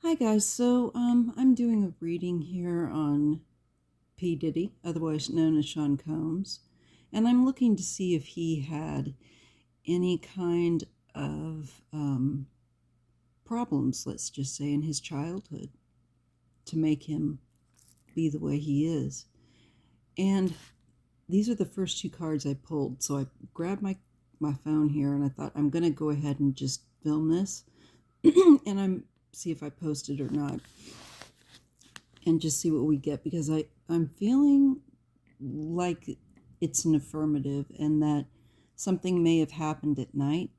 Hi guys, I'm doing a reading here on Pdiddy, otherwise known as Sean Combs, and I'm looking to see if he had any kind of problems, let's just say, in his childhood to make him be the way he is. And these are the first two cards I pulled, so I grabbed my phone here and I thought I'm going to go ahead and just film this and I'm see if I post it or not, and just see what we get, because I'm feeling like it's an affirmative and that something may have happened at night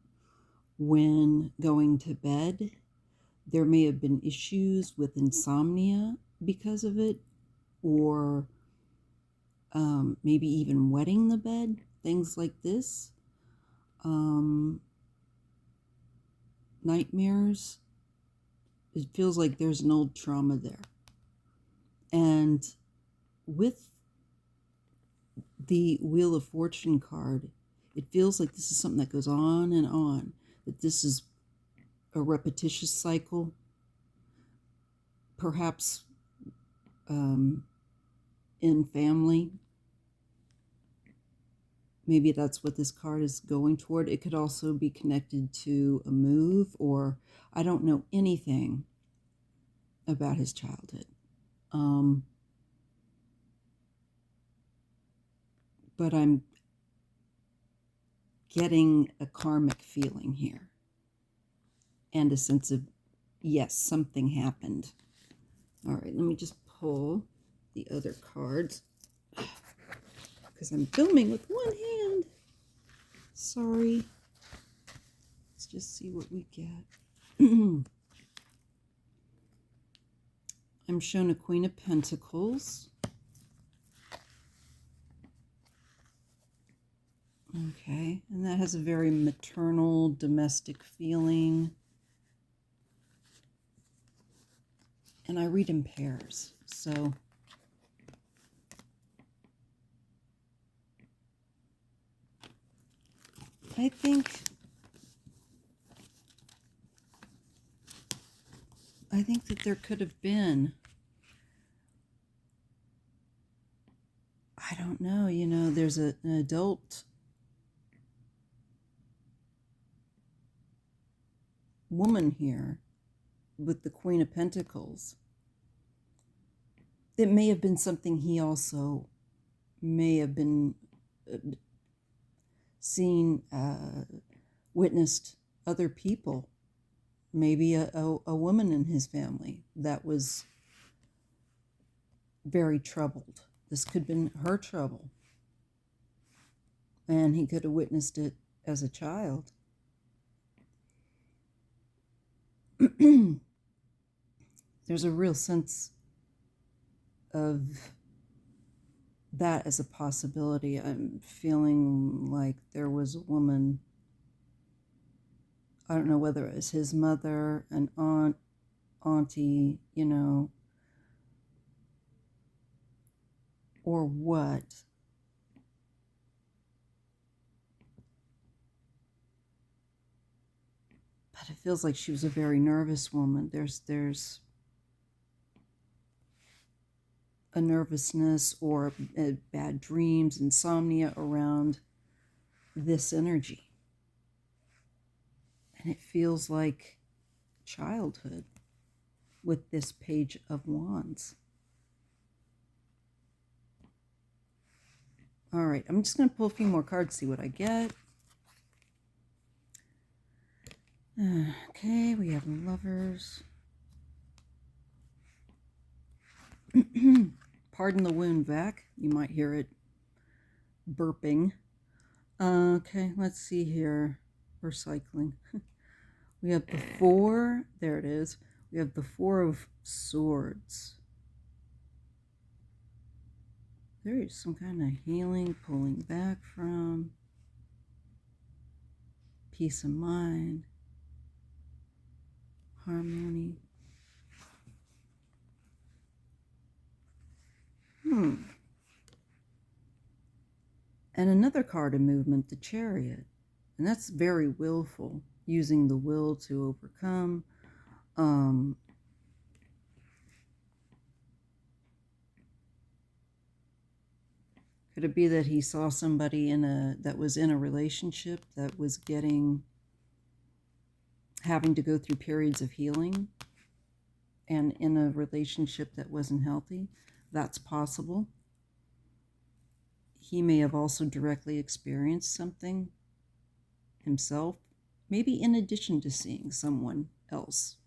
when going to bed. There may have been issues with insomnia because of it, or maybe even wetting the bed, things like this. Nightmares. It feels like there's an old trauma there. And with the Wheel of Fortune card, it feels like this is something that goes on, that this is a repetitious cycle, perhaps in family. Maybe that's what this card is going toward. It could also be connected to a move, or I don't know anything about his childhood. But I'm getting a karmic feeling here and a sense of, yes, something happened. All right, let me just pull the other cards because I'm filming with one hand. Sorry. Let's just see what we get. I'm shown a Queen of Pentacles. Okay, and that has a very maternal, domestic feeling. And I read in pairs, so I think that there could have been, I don't know, there's an adult woman here with the Queen of Pentacles. It may have been something he also may have been seen, witnessed other people, maybe a woman in his family that was very troubled. This could have been her trouble, and he could have witnessed it as a child. There's a real sense of that as a possibility. I'm feeling like there was a woman, I don't know whether it was his mother, an auntie, or what. But it feels like she was a very nervous woman. There's a nervousness or bad dreams, insomnia around this energy. And it feels like childhood with this Page of Wands. All right, I'm just going to pull a few more cards, see what I get. Okay, we have Lovers. Pardon the wound vac. You might hear it burping. Okay, let's see here. We're cycling. We have the Four. There it is. We have the Four of Swords. There is some kind of healing, pulling back from, peace of mind, harmony. And another card of movement, the Chariot. And that's very willful, using the will to overcome. Could it be that he saw somebody that was in a relationship that was having to go through periods of healing, and in a relationship that wasn't healthy? That's possible. He may have also directly experienced something himself, maybe in addition to seeing someone else.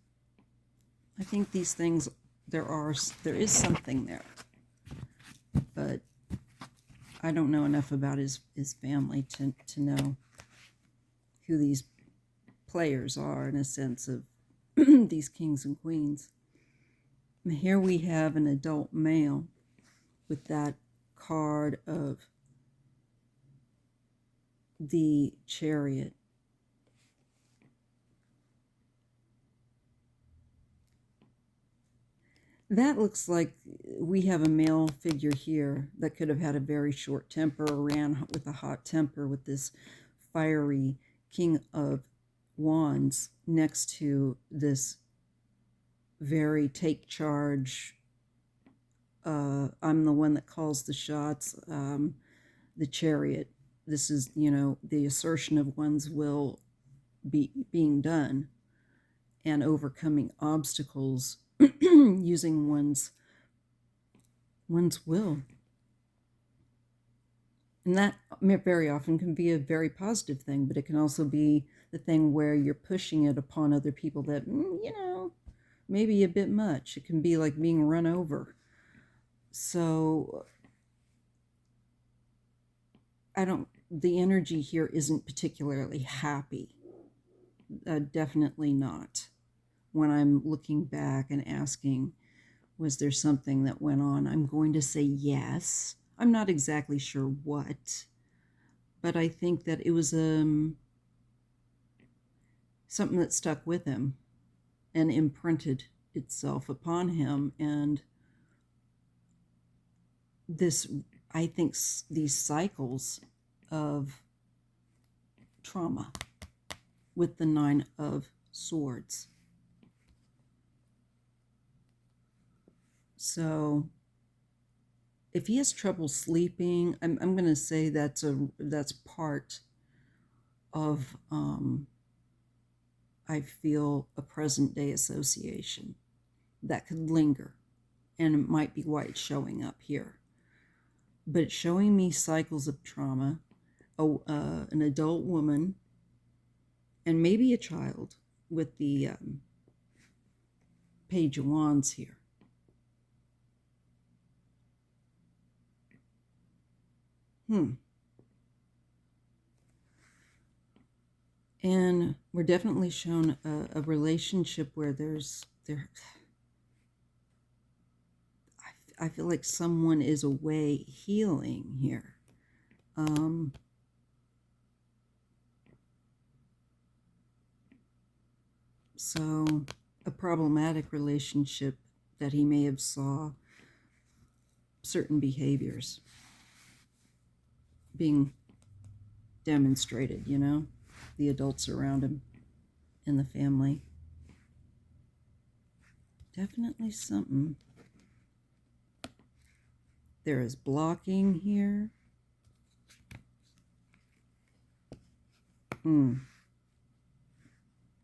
I think these things, there is something there, but I don't know enough about his family to know who these players are, in a sense of these kings and queens. And here we have an adult male with that card of the Chariot. That looks like we have a male figure here that could have had a very short temper, or ran with a hot temper, with this fiery King of Wands next to this very take charge, I'm the one that calls the shots, the Chariot. This is, the assertion of one's will being done, and overcoming obstacles using one's will. And that very often can be a very positive thing, but it can also be the thing where you're pushing it upon other people that, maybe a bit much. It can be like being run over. So the energy here isn't particularly happy. Definitely not. When I'm looking back and asking, was there something that went on? I'm going to say yes. I'm not exactly sure what, but I think that it was something that stuck with him and imprinted itself upon him. And I think these cycles of trauma with the Nine of Swords. So if he has trouble sleeping, I'm going to say that's part of, I feel, a present day association that could linger, and it might be why it's showing up here. But it's showing me cycles of trauma, an adult woman, and maybe a child with the Page of Wands here. And we're definitely shown a relationship where I feel like someone is away healing here. So a problematic relationship that he may have saw certain behaviors being demonstrated, the adults around him in the family. Definitely something. There is blocking here.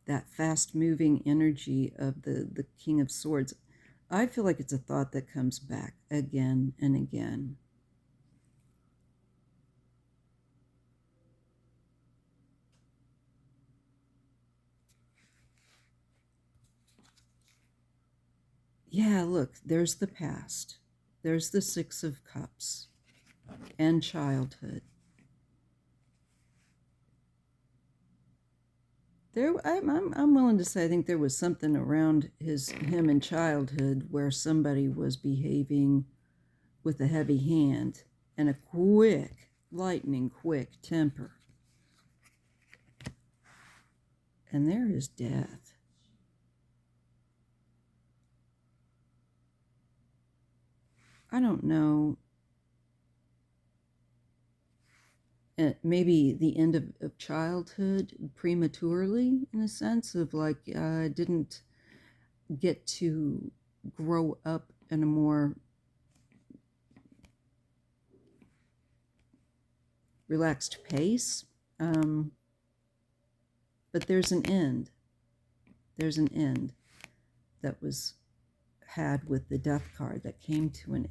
That fast-moving energy of the King of Swords. I feel like it's a thought that comes back again and again. Yeah, look, there's the past. There's the Six of Cups and childhood. I'm willing to say I think there was something around him in childhood where somebody was behaving with a heavy hand and a lightning quick temper. And there is death. I don't know. Maybe the end of childhood prematurely, in a sense of like, didn't get to grow up in a more relaxed pace. But there's an end. There's an end that was had with the death card that came to an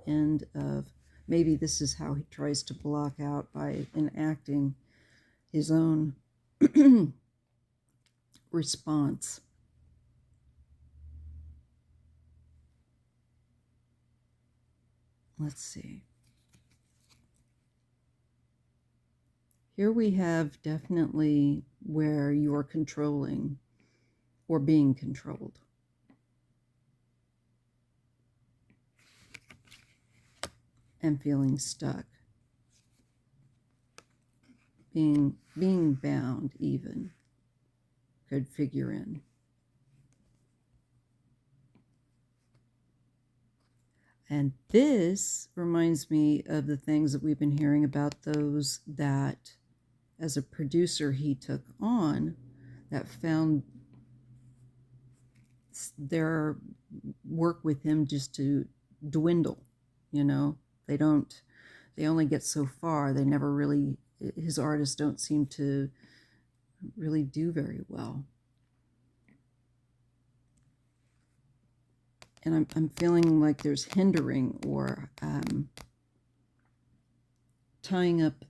end of, maybe this is how he tries to block out by enacting his own response. Let's see. Here we have definitely where you're controlling or being controlled. And feeling stuck. Being bound even could figure in. And this reminds me of the things that we've been hearing about those that, as a producer, he took on that found their work with him just to dwindle. You know, they only get so far. They never really, his artists don't seem to really do very well. And I'm feeling like there's hindering or tying up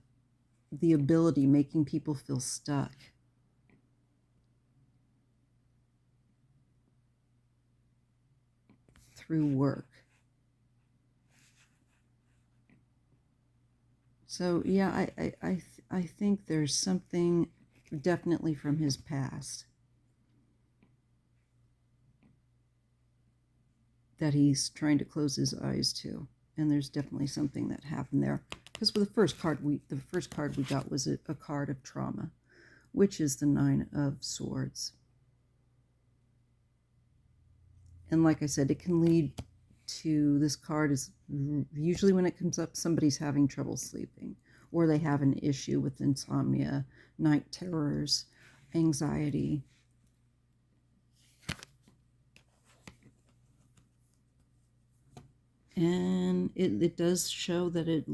the ability, making people feel stuck. Through work. So yeah, I think there's something definitely from his past that he's trying to close his eyes to, and there's definitely something that happened there. Because with the first card we got was a card of trauma, which is the 9 of Swords. And like I said, it can lead to, this card is usually when it comes up, somebody's having trouble sleeping, or they have an issue with insomnia, night terrors, anxiety. And it does show that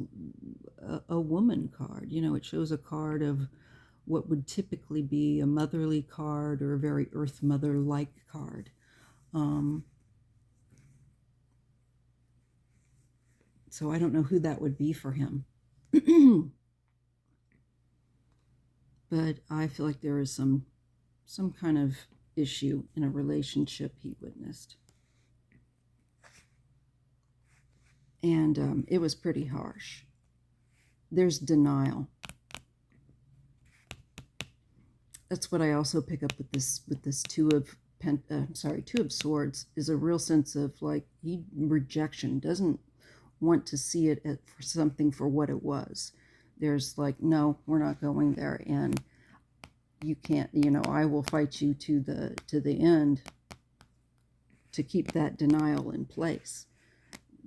a woman card, you know, it shows a card of what would typically be a motherly card or a very earth mother-like card. So I don't know who that would be for him. But I feel like there is some kind of issue in a relationship he witnessed. And it was pretty harsh. There's denial. That's what I also pick up with this Two of Swords, is a real sense of like rejection, doesn't want to see it for something for what it was. There's like, no, we're not going there, and you can't, you know, I will fight you to the end to keep that denial in place.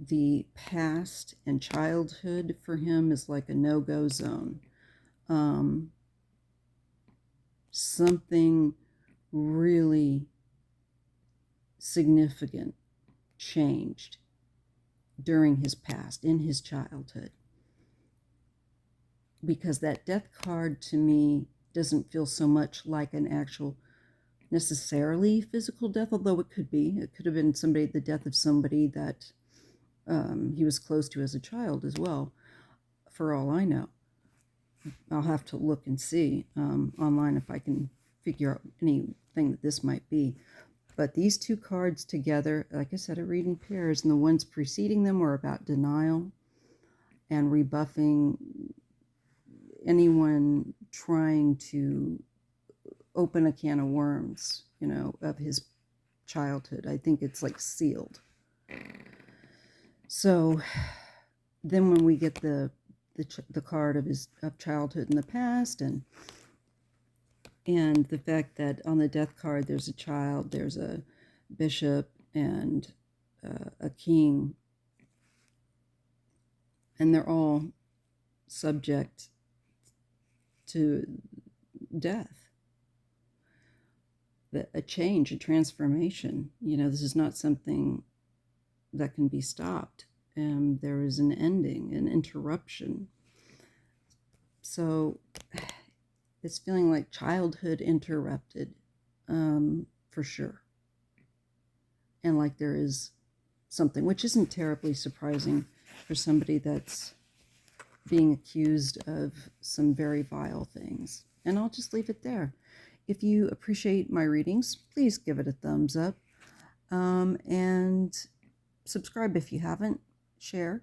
The past and childhood for him is like a no-go zone. Something really significant changed during his past, in his childhood. Because that death card to me doesn't feel so much like an actual necessarily physical death, although it could be. It could have been the death of somebody that he was close to as a child as well, for all I know. I'll have to look and see online if I can figure out anything that this might be. But these two cards together, like I said, I read in pairs, and the ones preceding them were about denial and rebuffing anyone trying to open a can of worms, you know, of his childhood. I think it's like sealed. So then when we get the card of childhood in the past, and the fact that on the death card there's a child, there's a bishop, and a king, and they're all subject to death. A change, a transformation. You know, this is not something that can be stopped. There is an ending, an interruption. So it's feeling like childhood interrupted, for sure. And like there is something, which isn't terribly surprising for somebody that's being accused of some very vile things. And I'll just leave it there. If you appreciate my readings, please give it a thumbs up. And subscribe if you haven't. Share.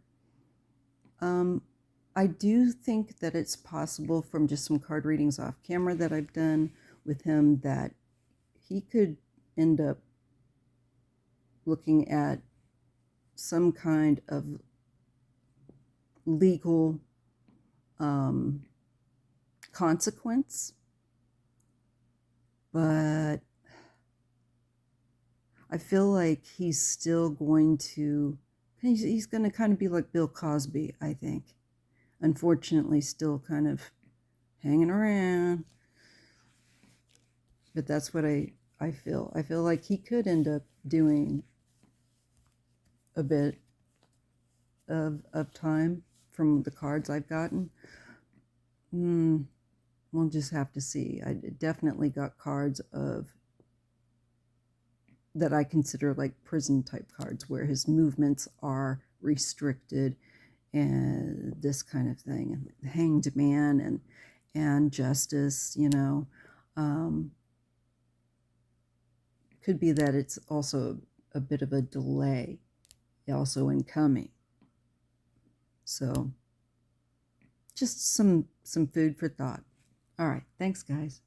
I do think that it's possible from just some card readings off camera that I've done with him that he could end up looking at some kind of legal consequence. But I feel like he's still going to, he's going to kind of be like Bill Cosby, I think. Unfortunately, still kind of hanging around. But that's what I feel. I feel like he could end up doing a bit of time from the cards I've gotten. We'll just have to see. I definitely got cards of that I consider like prison type cards where his movements are restricted and this kind of thing, and the Hanged Man and Justice, you know. Could be that it's also a bit of a delay also in coming. So just some food for thought. All right, thanks guys.